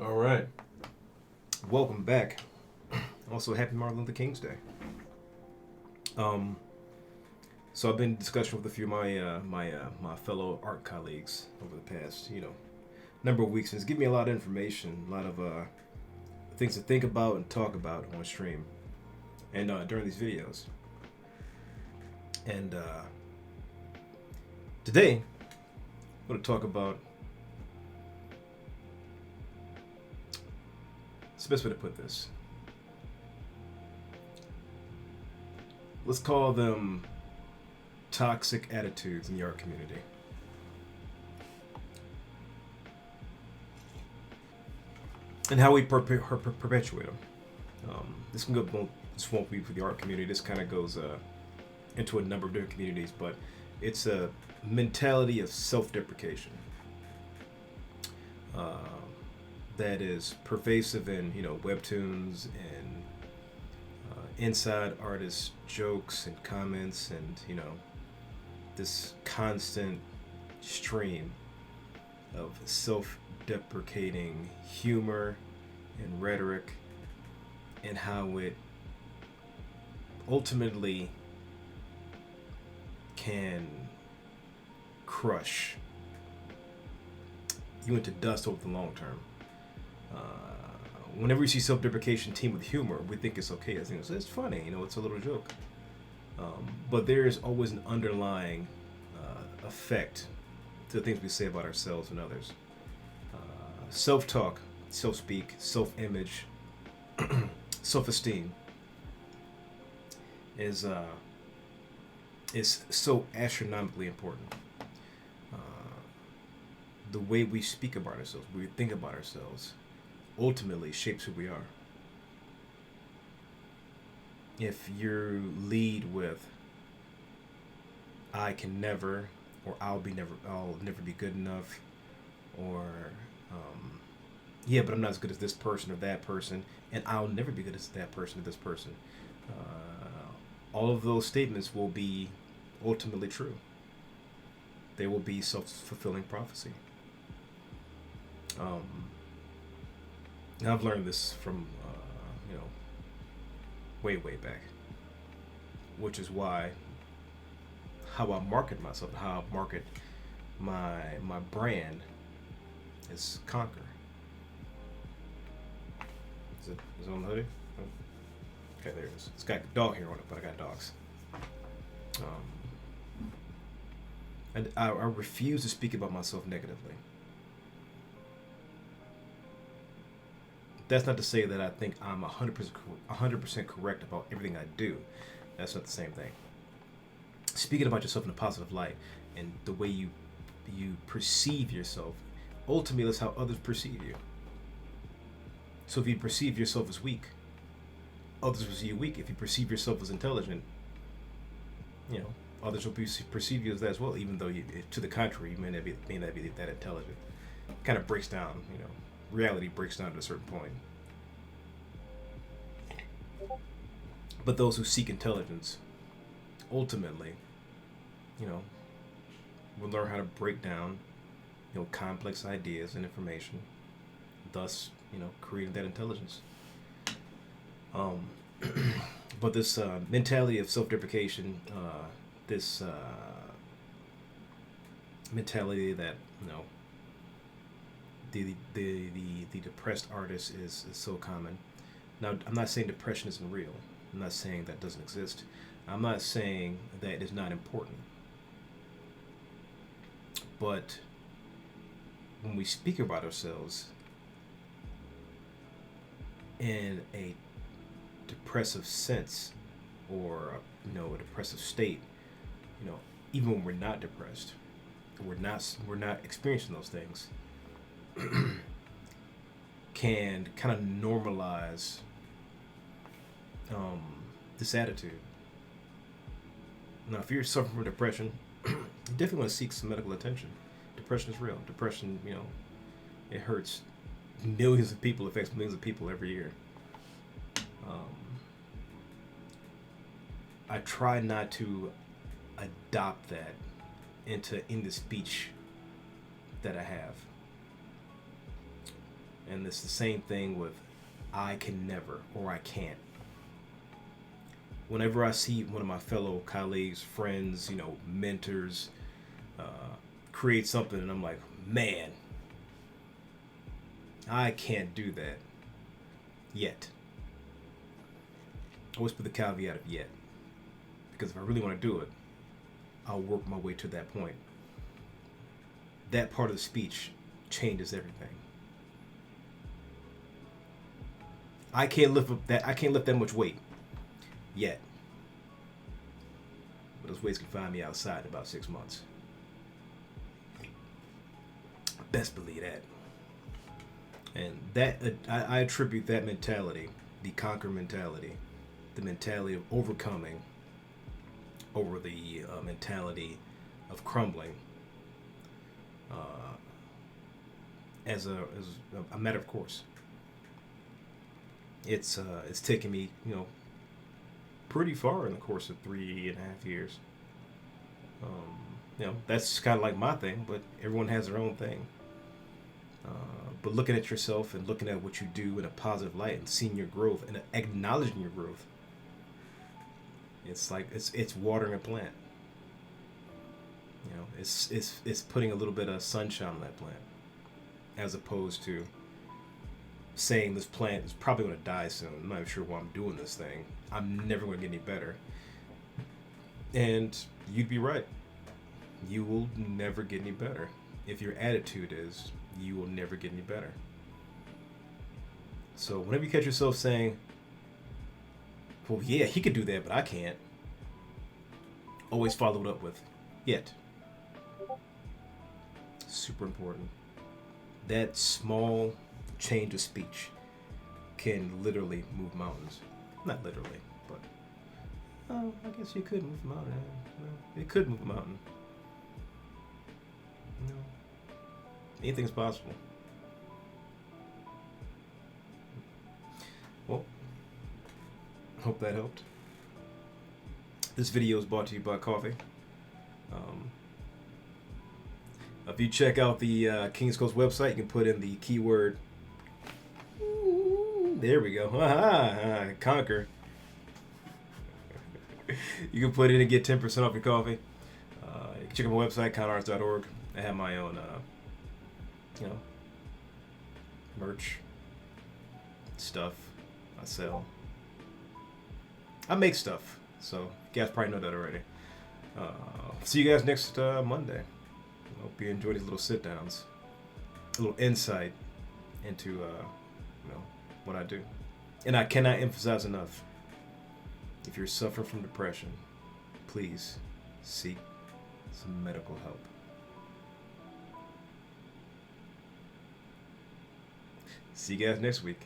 All right. Welcome back. Also, happy Martin Luther King's Day. Um, so I've been in discussion with a few of my fellow art colleagues over the past number of weeks, and it's given me a lot of information, a lot of things to think about and talk about on stream and during these videos. And today, I'm going to talk about. It's the best way to put this. Let's call them toxic attitudes in the art community. And how we perpetuate them. This can go. This won't be for the art community. This kind of goes into a number of different communities, but it's a mentality of self-deprecation uh, that is pervasive in webtoons and inside artist jokes and comments, and this constant stream of self-deprecating humor and rhetoric, and how it ultimately can crush you into dust over the long term. Uh, Whenever we see self-deprecation team with humor, we think it's okay. I think it's funny, it's a little joke. But there is always an underlying effect to the things we say about ourselves and others. Self-talk, self-speak, self-image, self-esteem is so astronomically important. Uh, the way we speak about ourselves, we think about ourselves, ultimately shapes who we are. If you lead with "I can never," or I'll never be good enough," or "Yeah, but I'm not as good as this person or that person," and "I'll never be good as that person or this person," all of those statements will be ultimately true. They will be self-fulfilling prophecy. Um, and I've learned this from way back, which is why how I market myself, how I market my brand is Conquer. Is it on the hoodie? Oh, okay, there it is. It's got dog hair on it, but I got dogs. And I refuse to speak about myself negatively. That's not to say that I think I'm 100% correct about everything I do. That's not the same thing. Speaking about yourself in a positive light and the way you perceive yourself, ultimately that's how others perceive you. So if you perceive yourself as weak, others will see you weak. If you perceive yourself as intelligent, others will perceive you as that as well. Even though to the contrary, you may not be that intelligent. It kind of breaks down. Reality breaks down to a certain point. But those who seek intelligence, ultimately, you know, will learn how to break down, complex ideas and information, thus, creating that intelligence. Um, but this mentality of self-deprecation, this mentality that the depressed artist is so common. Now, I'm not saying depression isn't real. I'm not saying that doesn't exist. I'm not saying that it is not important. But when we speak about ourselves in a depressive sense, or a depressive state, you know, even when we're not depressed, we're not experiencing those things, can kind of normalize this attitude. Now, if you're suffering from depression, you definitely want to seek some medical attention. Depression is real. Depression, it hurts millions of people, affects millions of people every year. Um, I try not to adopt that in the speech that I have. And it's the same thing with I can never or I can't. Whenever I see one of my fellow colleagues, friends, mentors, uh, create something, and I'm like, man, I can't do that yet. I always put the caveat of yet, because if I really want to do it, I'll work my way to that point. That part of the speech changes everything. I can't lift that much weight yet. But those weights can find me outside in about 6 months. Best believe that. And that I attribute that mentality, the conquer mentality, the mentality of overcoming over the mentality of crumbling, as a matter of course. It's taken me, pretty far in the course of 3.5 years. That's kind of like my thing, but everyone has their own thing. But looking at yourself and looking at what you do in a positive light and seeing your growth and acknowledging your growth, it's like it's watering a plant. It's putting a little bit of sunshine on that plant, as opposed to saying this plant is probably going to die soon. I'm not even sure why I'm doing this thing. I'm never going to get any better. And you'd be right. You will never get any better. If your attitude is, you will never get any better. So whenever you catch yourself saying, well, yeah, he could do that, but I can't, always follow it up with, yet. Super important. That small change of speech can literally move mountains. Not literally, but I guess you could move a mountain. It could move a mountain. Anything's possible. Well, hope that helped. This video is brought to you by coffee. If you check out the King's Coast website, you can put in the keyword. There we go. Conquer. You can put in and get 10% off your coffee. You can check out my website, kindarts.org. I have my own, merch stuff I sell. I make stuff, so you guys probably know that already. See you guys next Monday. Hope you enjoy these little sit downs, a little insight into what I do. And I cannot emphasize enough, if you're suffering from depression, please seek some medical help. See you guys next week.